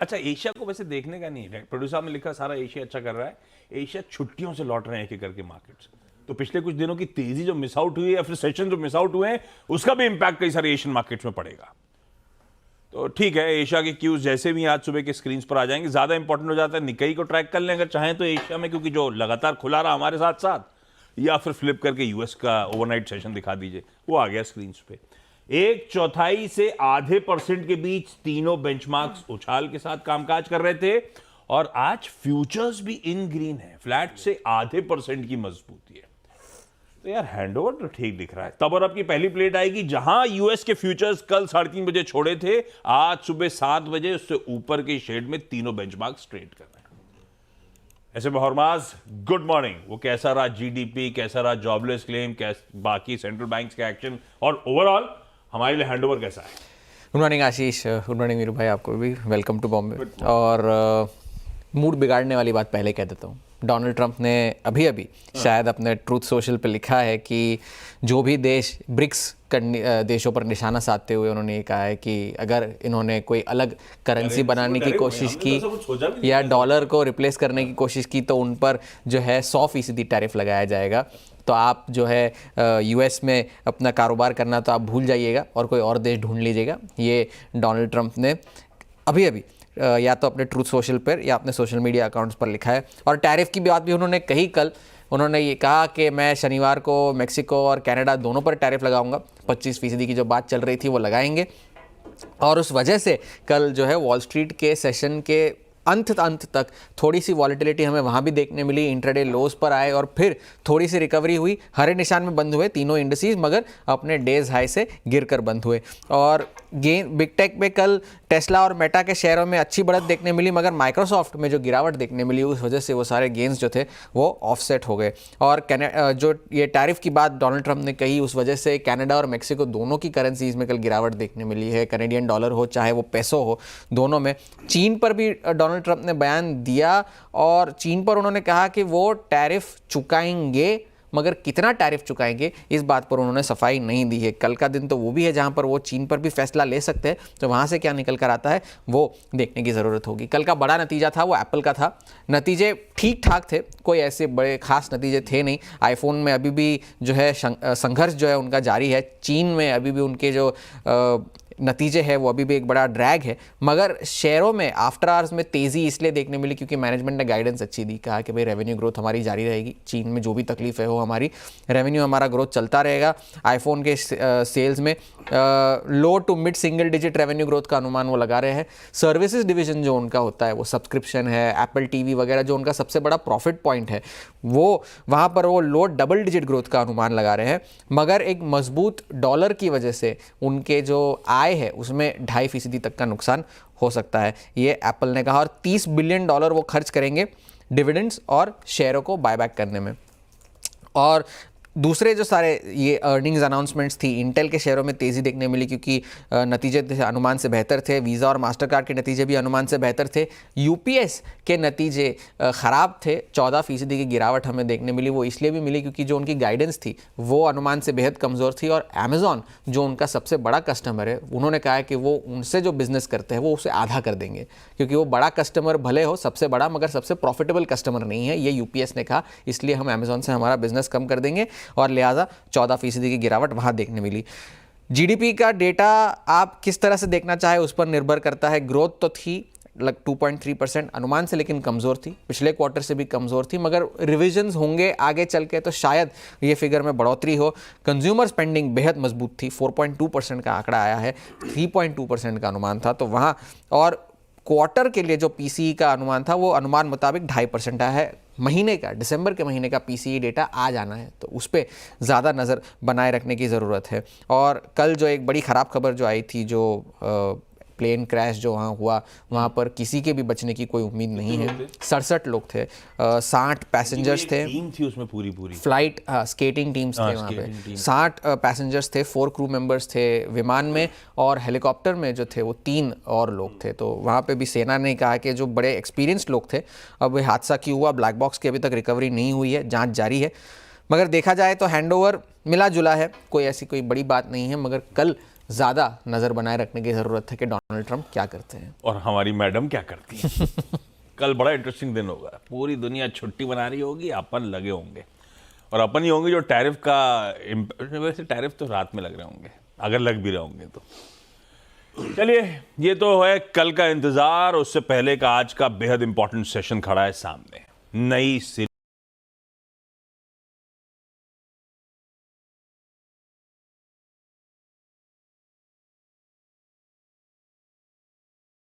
अच्छा, एशिया को वैसे देखने का नहीं है। प्रोड्यूसर साहब ने लिखा सारा एशिया अच्छा कर रहा है, एशिया छुट्टियों से लौट रहे हैं एक एक करके मार्केट्स। तो पिछले कुछ दिनों की तेजी जो मिस आउट हुई है या फिर सेशन जो मिस आउट हुए हैं, उसका भी इंपैक्ट कई सारे एशियन मार्केट्स में पड़ेगा। तो ठीक है, एशिया के क्यूज जैसे भी आज सुबह के स्क्रीन पर आ जाएंगे, ज्यादा इंपॉर्टेंट हो जाता है निकाई को ट्रैक कर लें अगर चाहें तो एशिया में, क्योंकि जो लगातार खुला रहा हमारे साथ साथ, या फिर फ्लिप करके यूएस का ओवरनाइट सेशन दिखा दीजिए, वो आ गया स्क्रीन पे। 1/4 से आधे % के बीच तीनों बेंचमार्क्स उछाल के साथ कामकाज कर रहे थे, और आज फ्यूचर्स भी इन ग्रीन है, फ्लैट से आधे % की मजबूती है। तो यार हैंडओवर तो ठीक दिख रहा है। तब और अब की पहली प्लेट आएगी, जहां यूएस के फ्यूचर्स कल 3:30 बजे छोड़े थे, आज सुबह 7 बजे उससे ऊपर के शेड में तीनों बेंचमार्क्स ट्रेड कर रहे हैं। ऐसे में हरमाज, गुड मॉर्निंग। वो कैसा रहा जीडीपी, कैसा रहा जॉबलेस क्लेम, बाकी सेंट्रल बैंक्स के एक्शन, और ओवरऑल हमारे लिए हैंडओवर कैसा है? गुड मॉर्निंग आशीष, गुड मॉर्निंग वीरू भाई, आपको भी वेलकम टू बॉम्बे। और मूड बिगाड़ने वाली बात पहले कह देता हूँ। डोनाल्ड ट्रंप ने अभी शायद अपने ट्रूथ सोशल पे लिखा है कि जो भी देश ब्रिक्स देशों पर निशाना साधते हुए उन्होंने ये कहा है कि अगर इन्होंने कोई अलग करेंसी बनाने की कोशिश की या डॉलर को रिप्लेस करने की कोशिश की तो उन पर जो है 100% टैरिफ लगाया जाएगा। तो आप जो है यूएस में अपना कारोबार करना तो आप भूल जाइएगा और कोई और देश ढूंढ लीजिएगा। ये डोनाल्ड ट्रंप ने अभी या तो अपने ट्रूथ सोशल पर या अपने सोशल मीडिया अकाउंट्स पर लिखा है। और टैरिफ की बात भी उन्होंने कही कल। उन्होंने ये कहा कि मैं शनिवार को मेक्सिको और कनाडा दोनों पर टैरिफ लगाऊंगा। 25% की जो बात चल रही थी वो लगाएंगे। और उस वजह से कल जो है वॉल स्ट्रीट के सेशन के अंत तक थोड़ी सी वॉलेटिलिटी हमें वहाँ भी देखने मिली। इंट्राडे लोज पर आए और फिर थोड़ी सी रिकवरी हुई, हरे निशान में बंद हुए तीनों इंडिसेस, मगर अपने डेज हाई से गिरकर बंद हुए। और गेन बिग टेक में कल टेस्ला और मेटा के शेयरों में अच्छी बढ़त देखने मिली, मगर माइक्रोसॉफ्ट में जो गिरावट देखने मिली उस वजह से वो सारे गेंस जो थे वो ऑफसेट हो गए। और जो ये टैरिफ की बात डोनाल्ड ट्रंप ने कही उस वजह से कनाडा और मेक्सिको दोनों की करेंसीज में कल गिरावट देखने मिली है। कैनेडियन डॉलर हो चाहे वो पेसो हो, दोनों में। चीन पर भी डोनाल्ड ट्रंप ने बयान दिया और चीन पर उन्होंने कहा कि वो टैरिफ चुकाएंगे, मगर कितना टैरिफ चुकाएंगे इस बात पर उन्होंने सफाई नहीं दी है। कल का दिन तो वो भी है जहां पर वो चीन पर भी फैसला ले सकते हैं, तो वहां से क्या निकल कर आता है वो देखने की ज़रूरत होगी। कल का बड़ा नतीजा था वो एप्पल का था। नतीजे ठीक ठाक थे, कोई ऐसे बड़े खास नतीजे थे नहीं। आईफोन में अभी भी जो है संघर्ष जो है उनका जारी है। चीन में अभी भी उनके जो नतीजे है वो अभी भी एक बड़ा ड्रैग है। मगर शेयरों में आफ्टर आवर्स में तेज़ी इसलिए देखने मिली क्योंकि मैनेजमेंट ने गाइडेंस अच्छी दी, कहा कि भाई रेवेन्यू ग्रोथ हमारी जारी रहेगी, चीन में जो भी तकलीफ है वो हमारी रेवेन्यू हमारा ग्रोथ चलता रहेगा। आईफोन के सेल्स में low to mid single digit revenue growth का अनुमान वो लगा रहे हैं। सर्विसेज डिवीजन जो उनका होता है, वो सब्सक्रिप्शन है, एप्पल टीवी वगैरह जो उनका सबसे बड़ा प्रॉफिट पॉइंट है, वो वहाँ पर वो लो डबल डिजिट ग्रोथ का अनुमान लगा रहे हैं। मगर एक मजबूत डॉलर की वजह से उनके जो आय है उसमें 2.5% तक का नुकसान हो सकता है, ये एप्पल ने कहा। और $30 बिलियन वो खर्च करेंगे डिविडेंड्स और शेयरों को बायबैक करने में। और दूसरे जो सारे ये अर्निंग्स अनाउंसमेंट्स थी, इंटेल के शेयरों में तेज़ी देखने मिली क्योंकि नतीजे अनुमान से बेहतर थे। वीज़ा और मास्टरकार्ड के नतीजे भी अनुमान से बेहतर थे। यूपीएस के नतीजे ख़राब थे, 14% की गिरावट हमें देखने मिली। वो इसलिए भी मिली क्योंकि जो उनकी गाइडेंस थी वो अनुमान से बेहद कमज़ोर थी। और अमेज़ॉन जो उनका सबसे बड़ा कस्टमर है, उन्होंने कहा है कि वो उनसे जो बिज़नेस करते हैं वो उसे आधा कर देंगे, क्योंकि वो बड़ा कस्टमर भले हो सबसे बड़ा, मगर सबसे प्रॉफिटेबल कस्टमर नहीं है, ये यूपीएस ने कहा। इसलिए हम अमेज़ॉन से हमारा बिज़नेस कम कर देंगे और लिहाजा 14% की गिरावट वहां देखने मिली। जीडीपी का डेटा आप किस तरह से देखना चाहे उस पर निर्भर करता है। ग्रोथ तो थी 2.3% अनुमान से, लेकिन कमज़ोर थी, पिछले क्वार्टर से भी कमज़ोर थी। मगर रिविजन्स होंगे आगे चल के तो शायद ये फिगर में बढ़ोतरी हो। कंज्यूमर स्पेंडिंग बेहद मजबूत थी, 4.2% का आंकड़ा आया है, 3.2% का अनुमान था तो वहाँ। और क्वार्टर के लिए जो पीसीई का अनुमान था वो अनुमान मुताबिक 2.5% आया है। महीने का, दिसंबर के महीने का पीसीई डेटा आ जाना है, तो उस पर ज़्यादा नज़र बनाए रखने की ज़रूरत है। और कल जो एक बड़ी ख़राब खबर जो आई थी, जो प्लेन क्रैश जो वहाँ हुआ, वहाँ पर किसी के भी बचने की कोई उम्मीद नहीं है। 67 लोग थे, 60 पैसेंजर्स थे, टीम थी उसमें पूरी फ्लाइट स्केटिंग टीम्स थे वहाँ पे, 60 पैसेंजर्स थे, 4 क्रू मेंबर्स थे विमान में, और हेलीकॉप्टर में जो थे वो 3 और लोग थे। तो वहाँ पे भी सेना ने कहा कि जो बड़े एक्सपीरियंस्ड लोग थे, अब हादसा क्यों हुआ, ब्लैक बॉक्स की अभी तक रिकवरी नहीं हुई है, जाँच जारी है। मगर देखा जाए तो हैंडओवर मिला जुला है, कोई ऐसी कोई बड़ी बात नहीं है। मगर कल ज़्यादा नज़र बनाए रखने की ज़रूरत है कि डोनाल्ड ट्रंप क्या करते हैं। और हमारी मैडम क्या करती है। कल बड़ा इंटरेस्टिंग दिन होगा, पूरी दुनिया छुट्टी मना रही होगी, अपन लगे होंगे और अपन ही होंगे जो टैरिफ का वैसे टैरिफ तो रात में लग रहे होंगे, अगर लग भी रहे होंगे तो। चलिए, ये तो है कल का इंतजार, उससे पहले का आज का बेहद इंपॉर्टेंट सेशन खड़ा है सामने। नई